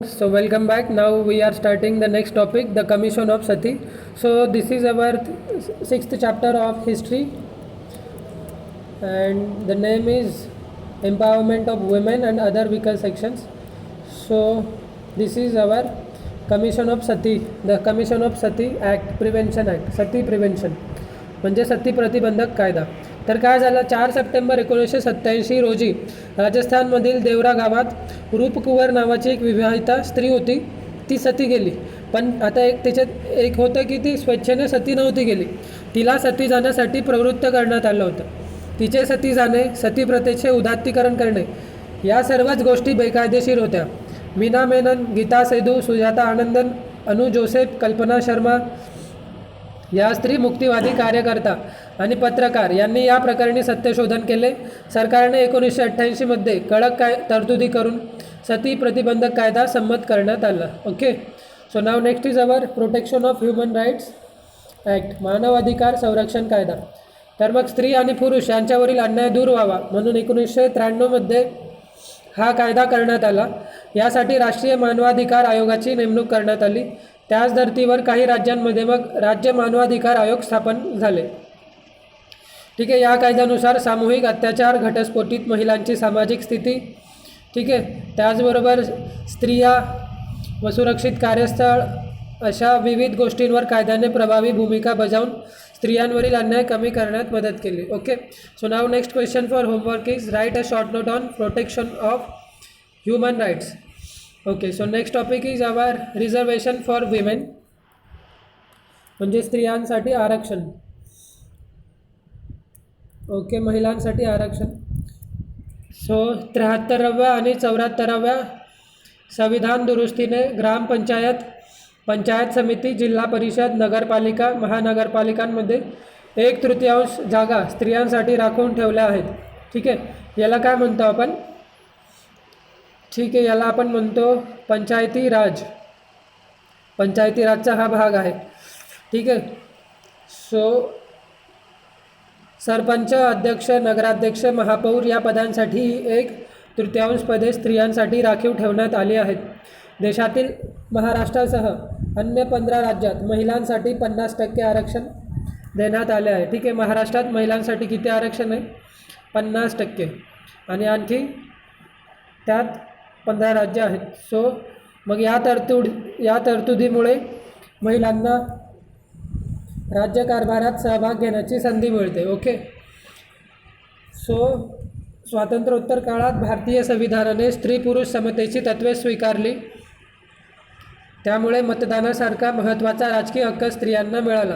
So welcome back. Now we are starting the next topic, the Commission of Sati. So this is our sixth chapter of history, and the name is Empowerment of Women and Other Weaker Sections. So this is our Commission of Sati, the Commission of Sati Act, Prevention Act, Sati Prevention. म्हणजे सती प्रतिबंधक कायदा. तर काय झालं, 4 September 1987 रोजी राजस्थानमधील देवरा गावात रूपकुंवर नावाची एक विवाहिता स्त्री होती. ती सती गेली. पण आता त्याच्यात एक होतं की ती स्वेच्छेने सती नव्हती गेली. तिला सती जाण्यासाठी प्रवृत्त करण्यात आलं होतं. तिचे सती जाणे, सती प्रथेचे उदात्तीकरण करणे या सर्वच गोष्टी बेकायदेशीर होत्या. मीना मेनन, गीता सेधू, सुजाता आनंदन, अनु जोसेफ, कल्पना शर्मा या स्त्री मुक्तिवादी कार्यकर्ता आणि पत्रकार यांनी या प्रकरणी सत्यशोधन केले. सरकारने 1988 कडक तरतुदी करून सती प्रतिबंधक कायदा संमत करण्यात आला. Okay, so now next is our protection of human rights act, मानव अधिकार संरक्षण कायदा. तर मग स्त्री आणि पुरुष यांच्यावरील अन्याय दूर व्हावा म्हणून 1993 हा कायदा करण्यात आला. यासाठी राष्ट्रीय मानवाधिकार आयोगाची नेमणूक करण्यात आली. त्याच धर्तीवर काही राज्यांमध्ये मग राज्य मानवाधिकार आयोग स्थापन झाले. ठीक आहे, या कायद्यानुसार सामूहिक अत्याचार, घटस्फोटित महिलांची सामाजिक स्थिती, ठीक आहे, त्याचबरोबर स्त्रिया व सुरक्षित कार्यस्थळ अशा विविध गोष्टींवर कायद्याने प्रभावी भूमिका बजावून स्त्रियांवरील अन्याय कमी करण्यात मदत केली. Okay, so now next question for homework is write a short note on protection of human rights. Okay, so next topic is our reservation for women, म्हणजे स्त्रियांसाठी आरक्षण. ओके, महिलांसाठी आरक्षण. सो 73व्या आणि 74व्या संविधान दुरुस्तीने ग्रामपंचायत, पंचायत समिती, जिल्हा परिषद, नगरपालिका, महानगरपालिकांमध्ये 1/3 जागा स्त्रियांसाठी राखून ठेवल्या आहेत. ठीक आहे, याला काय म्हणतो आपण? ठीक आहे, याला आपण म्हणतो पंचायती राज. पंचायती राजचा हा भाग आहे. ठीक आहे, सो सरपंच, अध्यक्ष, नगराध्यक्ष, महापौर या पदांसाठी 1/3 पदे स्त्रियांसाठी राखीव ठेवण्यात आली आहेत. देशातील महाराष्ट्रासह अन्य 15 राज्यात महिलांसाठी 50% आरक्षण देण्यात आले आहे. ठीक आहे, महाराष्ट्रात महिलांसाठी किती आरक्षण आहे? 50%. आणि आणखी त्यात 15 राज्य आहेत. सो मग या तरतुदीमुळे महिलांना राज्यकारभारात सहभाग घेण्याची संधी मिळते. ओके, सो स्वातंत्र्योत्तर काळात भारतीय संविधानाने स्त्री पुरुष समतेची तत्त्वे स्वीकारली. त्यामुळे मतदानासारखा महत्त्वाचा राजकीय हक्क स्त्रियांना मिळाला.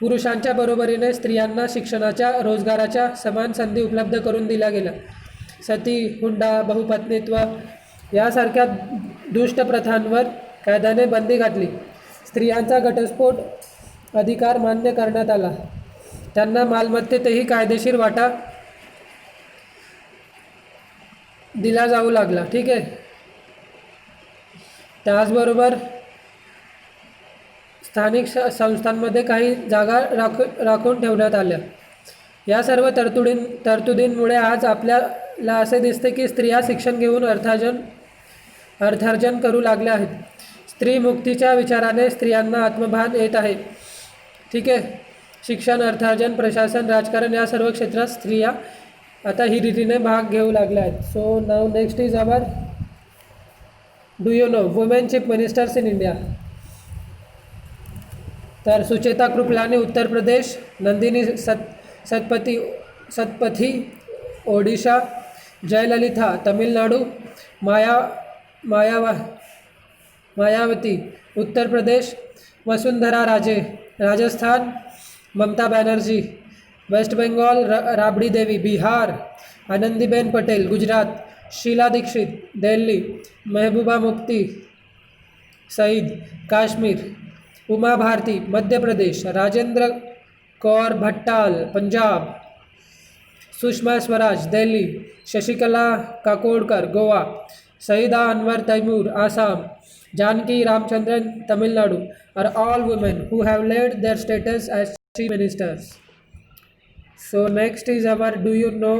पुरुषांच्या बरोबरीने स्त्रियांना शिक्षणाच्या, रोजगाराच्या समान संधी उपलब्ध करून दिल्या गेल्या. सती, हुंडा, बहुपत्नीत्व यासारख्या दुष्ट प्रथांवर कायद्याने बंदी घातली. स्त्रियांचा घटस्फोट अधिकार मान्य करण्यात आला. त्यांना मालमत्तेतही कायदेशीर वाटा दिला जाऊ लागला. ठीक आहे, त्याचबरोबर स्थानिक संस्थांमध्ये काही जागा राखून ठेवण्यात आल्या. या सर्व तरतुदींमुळे आज आपल्याला असे दिसते की स्त्रिया शिक्षण घेऊन अर्थार्जन करू लागल्या आहेत. स्त्री मुक्तीच्या विचाराने स्त्रियांना आत्मभान येत आहे. ठीक आहे, शिक्षण, अर्थार्जन, प्रशासन, राजकारण या सर्व क्षेत्रात स्त्रिया आता हिरिरीने भाग घेऊ लागल्या आहेत. So now next is our do you know women chief ministers in India. तर Sucheta Kripalani Uttar Pradesh, Nandini Satpathy Odisha, Jayalalithaa Tamil Nadu, Mayawati Uttar Pradesh, Vasundhara Raje Rajasthan, Mamata Banerjee waste Bengal, Rabri Devi Bihar, Anandiben Patel Gujarat, Sheila Dikshit Delhi, Mehbooba Mufti Saeed Kashmir, Uma Bharti Madhya Pradesh, Rajendra Kaur भट्टाल Punjab, Sushma Swaraj Delhi, Shashikala Kakodkar Goa, Saeeda Anwar Timur Assam, Janaki Ramachandran Tamil Nadu are all women who have led their status as chief ministers. So next is our do you know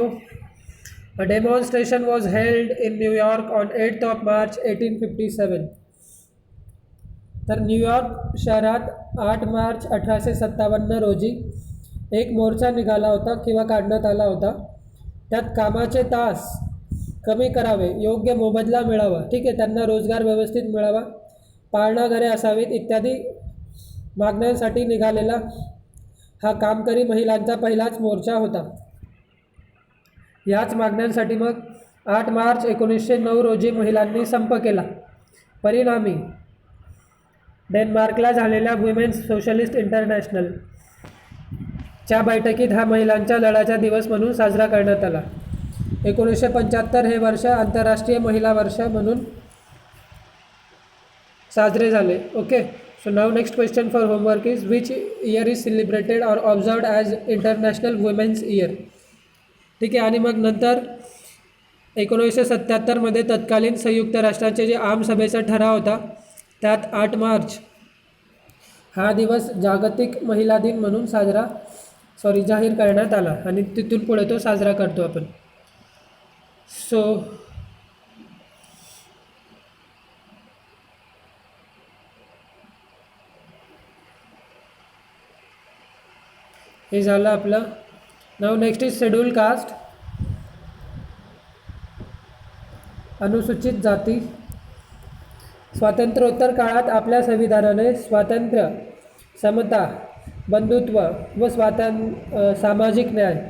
A demonstration was held in New York on 8th of March 1857. तर New York शहरात 8 मार्च 1857 रोजी एक मोर्चा निघाला होता किंवा काढण्यात आला होता. त्यात कामाचे तास कमी करावे, योग्य मोबदला मिळावा, ठीक आहे, त्यांना रोजगार व्यवस्थित मिळावा, पाळणा घरे असावीत इत्यादी मागण्यांसाठी निघालेला हा कामकरी महिलांचा पहिलाच मोर्चा होता. याच मागण्यांसाठी मग 8 मार्च 1909 रोजी महिलांनी संप केला. परिणामी डेन्मार्कला झालेल्या वुमेन्स सोशलिस्ट इंटरनॅशनल च्या बैठकीत हा महिलांच्या लढ्याचा दिवस म्हणून साजरा करण्यात आला. 1975 हे वर्ष आंतरराष्ट्रीय महिला वर्ष म्हणून साजरे झाले. Okay, so now next question for homework is which year is celebrated और ऑब्झर्व्ड ॲज इंटरनॅशनल वुमेन्स इयर. ठीक आहे, आणि मग नंतर 1977 तत्कालीन संयुक्त राष्ट्रांचे जे आमसभेचा ठराव होता त्यात 8 मार्च हा दिवस जागतिक महिला दिन म्हणून जाहीर करण्यात आला आणि तिथून पुढे तो साजरा करतो आपण. सो हे झालं आपलं. नाव नेक्स्ट इज शेड्यूल कास्ट. अनुसूचित जाती. स्वातंत्र्योत्तर काळात आपल्या संविधानाने स्वातंत्र्य, समता, बंधुत्व व सामाजिक न्याय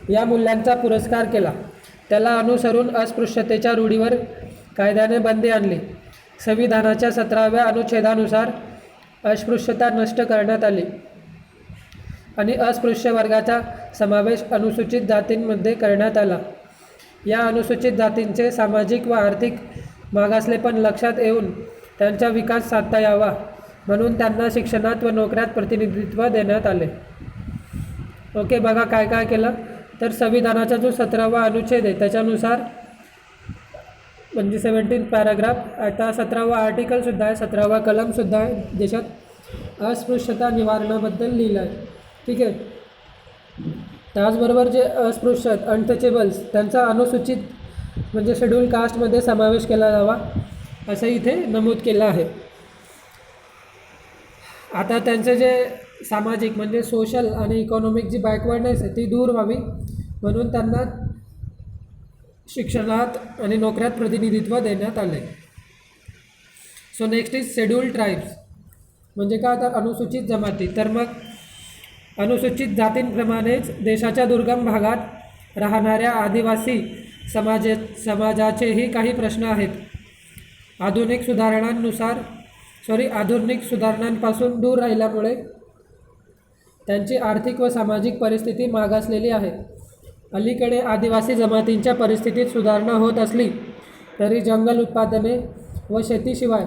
या मूल्यांचा पुरस्कार केला. त्याला अनुसरून अस्पृश्यतेच्या रूढीवर कायद्याने बंदी आणली. संविधानाच्या 17व्या अनुच्छेदानुसार अस्पृश्यता नष्ट करण्यात आली आणि अस्पृश्य वर्गाचा समावेश अनुसूचित जातींमध्ये करण्यात आला. या अनुसूचित जातींचे सामाजिक व आर्थिक मागासलेपण लक्षात येऊन त्यांचा विकास साधता यावा म्हणून त्यांना शिक्षणात व नोकऱ्यात प्रतिनिधित्व देण्यात आले. ओके, बघा काय काय केलं. तर संविधानाचा जो 17वा अनुच्छेद आहे त्याच्यानुसार म्हणजे 17th पॅराग्राफ, आता 17वा आर्टिकलसुद्धा आहे, 17वा कलमसुद्धा आहे, ज्याच्यात अस्पृश्यता निवारणाबद्दल लिहिलं आहे. ठीक आहे, त्याचबरोबर जे अस्पृश्य अनटचेबल्स त्यांचा अनुसूचित म्हणजे शेड्यूल कास्टमध्ये समावेश केला जावा असं इथे नमूद केलं आहे. आता त्यांचे जे सामाजिक म्हणजे सोशल आणि इकॉनॉमिक जी बॅकवर्डनेस आहे ती दूर व्हावी म्हणून त्यांना शिक्षणात आणि नोकऱ्यात प्रतिनिधित्व देण्यात आले. So next is schedule tribes. म्हणजे काय, तर अनुसूचित जमाती. तर मग अनुसूचित जातींप्रमाणेच देशाच्या दुर्गम भागात राहणाऱ्या आदिवासी समाजाचेही काही प्रश्न आहेत. आधुनिक सुधारणांपासून दूर राहिल्यामुळे त्यांची आर्थिक व सामाजिक परिस्थिती मागासलेली आहे. अलीकडे आदिवासी जमातींच्या परिस्थितीत सुधारणा होत असली तरी जंगल उत्पादने व शेतीशिवाय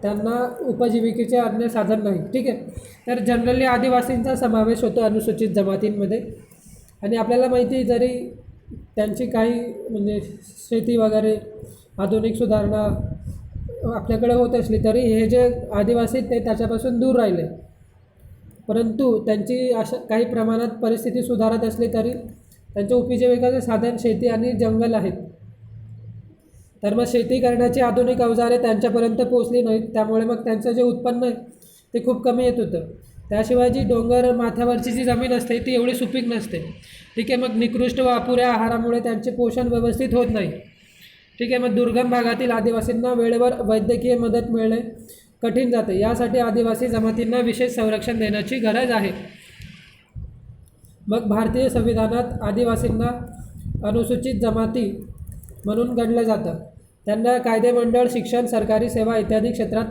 त्यांना उपजीविकेचे अन्य साधन नाही. ठीक आहे, तर जनरली आदिवासींचा समावेश होतो अनुसूचित जमातींमध्ये. आणि आपल्याला माहिती जरी त्यांची काही म्हणजे शेती वगैरे आधुनिक सुधारणा आपल्याकडे होत असली तरी हे जे आदिवासी ते त्याच्यापासून दूर राहिले. परंतु त्यांची अशा काही प्रमाणात परिस्थिती सुधारत असली तरी त्यांच्या उपजीविकेचे साधन शेती आणि जंगल आहेत. तर मग शेती करण्याची आधुनिक अवजारे त्यांच्यापर्यंत पोचली नाहीत, त्यामुळे मग त्यांचं जे उत्पन्न आहे ते खूप कमी येत होतं. त्याशिवाय जी डोंगर माथ्यावरची जी जमीन असते ती एवढी सुपीक नसते. ठीक आहे, मग निकृष्ट व अपुऱ्या आहारामुळे त्यांचे पोषण व्यवस्थित होत नाही. ठीक आहे, मग दुर्गम भागातील आदिवासींना वेळेवर वैद्यकीय मदत मिळणे कठीण जाते. यासाठी आदिवासी जमातींना विशेष संरक्षण देण्याची गरज आहे. मग भारतीय संविधानात आदिवासींना अनुसूचित जमाती म्हणून गणलं जातं. त्यांना कायदेमंडळ, शिक्षण, सरकारी सेवा इत्यादी क्षेत्रात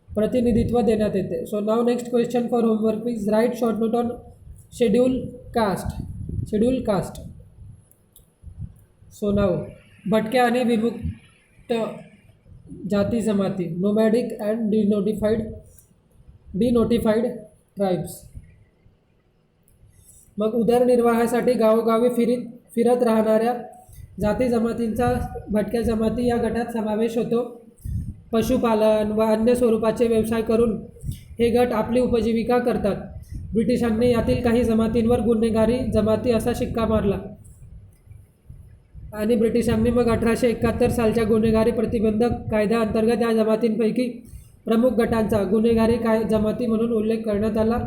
प्रतिनिधित्व देण्यात येते. So now next question for homework is write short note on schedule caste. So now भटक्या आणि विमुक्त जाती जमाती, नोमॅडिक अँड डिनोटिफाईड ट्राईब्स. मग उदरनिर्वाहासाठी गावोगावी फिरत राहणाऱ्या जाती जमातींचा भटक्या जमाती या गटात समावेश होतो. पशुपालन व अन्य स्वरूपाचे व्यवसाय करून हे गट आपली उपजीविका करतात. ब्रिटिशांनी यातील काही जमातींवर गुन्हेगारी जमाती असा शिक्का मारला. आणि ब्रिटिशांनी मग 1871 सालच्या गुन्हेगारी प्रतिबंधक कायद्याअंतर्गत या जमातींपैकी प्रमुख गटांचा गुन्हेगारी जमाती म्हणून उल्लेख करण्यात आला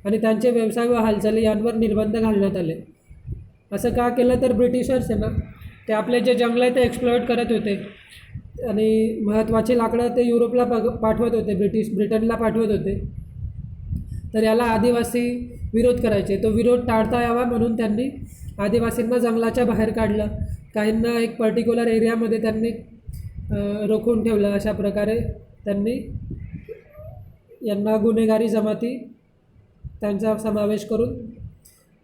आणि त्यांचे व्यवसाय व हालचाली यांवर निर्बंध घालण्यात आले. असं का केलं तर ब्रिटिशर्स आहे ना, ते आपले जे जंगल आहे ते एक्सप्लॉइट करत होते आणि महत्त्वाची लाकडं ते युरोपला पाठवत होते, ब्रिटनला पाठवत होते. तर याला आदिवासी विरोध करायचे. तो विरोध टाळता यावा म्हणून त्यांनी आदिवासींना जंगलाच्या बाहेर काढलं. काहींना एक पर्टिक्युलर एरियामध्ये त्यांनी रोखून ठेवलं. अशा प्रकारे त्यांनी यांना गुन्हेगारी जमाती त्यांचा समावेश करून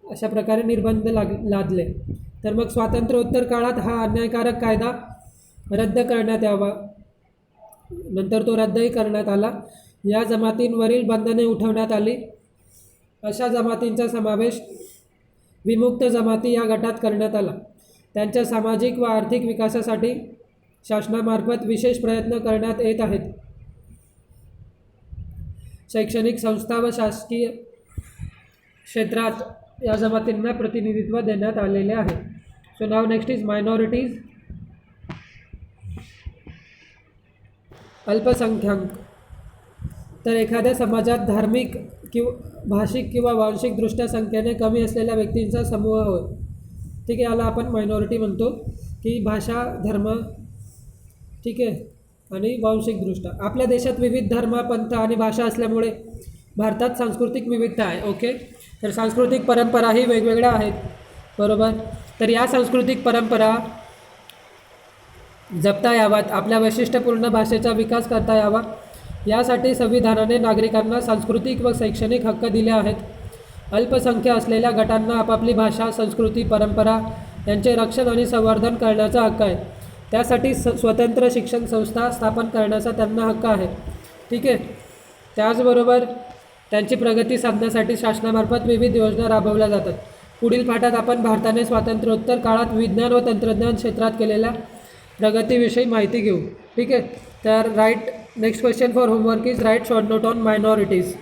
अशा प्रकारे निर्बंध लादले. तर मग स्वातंत्र्योत्तर काळात हा अन्यायकारक कायदा रद्द करण्यात यावा. नंतर तो रद्दही करण्यात आला. या जमातींवरील बंधने उठवण्यात आली. अशा जमातींचा समावेश विमुक्त जमाती या गटात करण्यात आला. त्यांच्या सामाजिक व आर्थिक विकासासाठी शासनामार्फत विशेष प्रयत्न करण्यात येत आहेत. शैक्षणिक संस्था व शासकीय क्षेत्रात या जमातींना प्रतिनिधित्व देण्यात आलेले आहे. So now next is minorities. अल्पसंख्याक. तर एखाद्या समाजात धार्मिक भाषिक किंवा वांशिकदृष्ट्या संख्येने कमी असलेल्या व्यक्तींचा समूह होय. ठीक आहे, याला आपण मायनॉरिटी म्हणतो. की भाषा, धर्म, ठीक आहे, आणि वांशिकदृष्ट्या. आपल्या देशात विविध धर्म, पंथ आणि भाषा असल्यामुळे भारतात सांस्कृतिक विविधता आहे. ओके, तर सांस्कृतिक परंपराही वेगवेगळ्या आहेत, बरोबर. तर या सांस्कृतिक परंपरा जपता याव्यात, आपल्या वैशिष्ट्यपूर्ण भाषेचा विकास करता यावा, यासाठी संविधानाने नागरिकांना सांस्कृतिक व शैक्षणिक हक्क दिले आहेत. अल्पसंख्य असलेल्या गटांना आपापली भाषा, संस्कृती, परंपरा यांचे रक्षण आणि संवर्धन करण्याचा हक्क आहे. त्यासाठी स्वतंत्र शिक्षण संस्था स्थापन करण्याचा त्यांना हक्क आहे. ठीक आहे. त्याचबरोबर त्यांची प्रगती साधण्यासाठी शासनामार्फत विविध योजना राबवल्या जातात. पुढील पाठात आपण भारताने स्वातंत्र्योत्तर काळात विज्ञान व तंत्रज्ञान क्षेत्रात केलेल्या प्रगतीविषयी माहिती घेऊ. ठीक आहे. तर next question for homework is write short note on minorities.